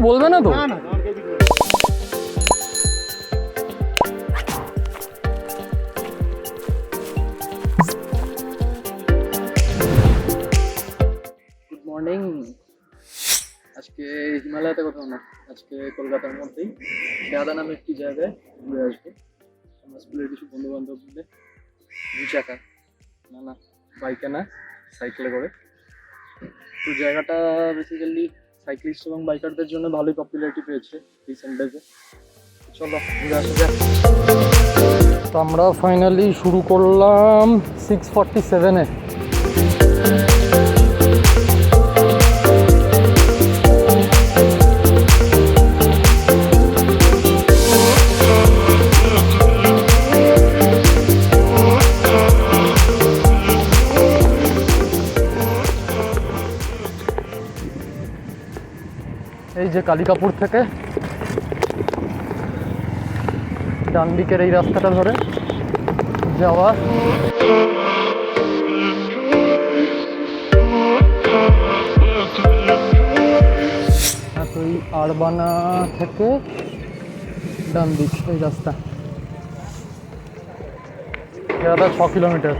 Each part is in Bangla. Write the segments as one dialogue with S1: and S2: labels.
S1: বলবে না তো? Good morning. আজকে হিমালয়তে কোথাও না, আজকে কলকাতার মধ্যেই খেয়াদা নামে একটি জায়গায় ঘুরে আসবো। আমার স্কুলের কিছু বন্ধু বান্ধব মিলে 2 চাকা না বাইকে না সাইকেলে করে। তো জায়গাটা বেসিক্যালি সাইক্লিস্ট এবং বাইকারদের জন্য ভালোই পপুলারিটি পেয়েছে রিসেন্ট ডেজে। চলো ঘুরে আসা যাক। তো আমরা ফাইনালি শুরু করলাম 6:47-এ। এই যে কালিকাপুর থেকে ডান দিকের এই রাস্তাটা ধরে যাওয়া। তো এই আরবানা থেকে ডান দিক এই রাস্তা, এটা 6 কিলোমিটার।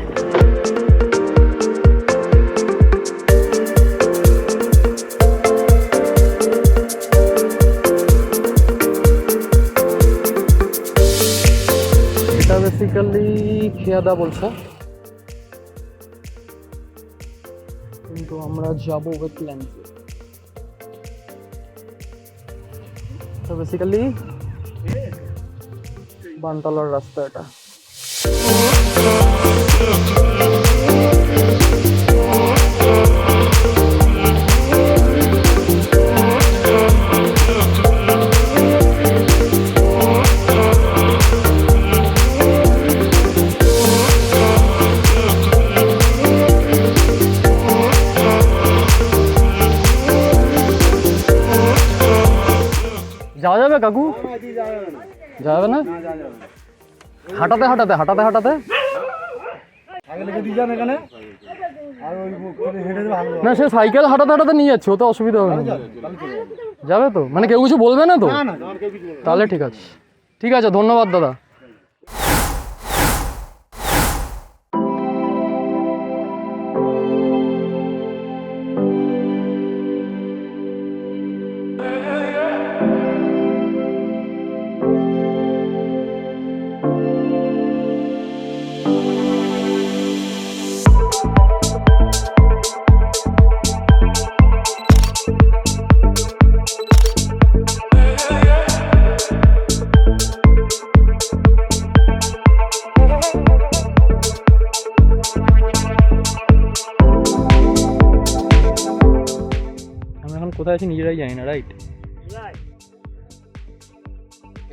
S1: বেসিক্যালি খেয়াদা বলছে, কিন্তু আমরা যাব ওয়েটল্যান্ডসে। তো বেসিক্যালি বানতলার রাস্তা এটা। যাওয়া যাবে কাকু? যাবে না? হাঁটাতে হাঁটাতে হাঁটাতে হাঁটাতে না, সে সাইকেল হাঁটাতে হাঁটাতে নিয়ে যাচ্ছে, ওতে অসুবিধা হবে না। যাবে তো? মানে কেউ কিছু বলবে না তো? তাহলে ঠিক আছে, ঠিক আছে, ধন্যবাদ দাদা। কোথায় আছি নিজেরাই জানি না, রাইট?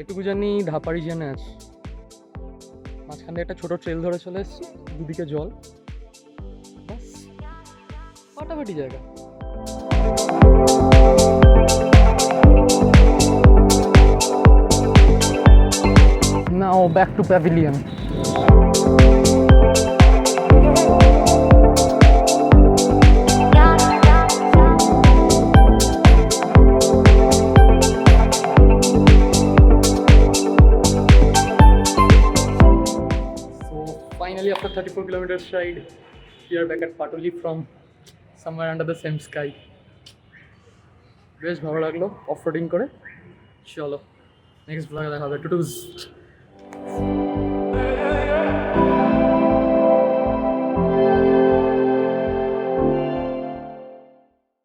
S1: এটুকু জানি ধাপাড়ি জেনে আছে, মাঝখানে একটা ছোট ট্রেল ধরে চলে এসছি, দুদিকে জল, বাস ফাটাফাটি জায়গা। Now back to pavilion. Finally, after 34 kilometers ride, we are back at Patoli from somewhere under the same sky. বেশ ভালো লাগলো অফ রোডিং করে। চলো নেক্সট ব্লগে দেখা হবে। টুটুস।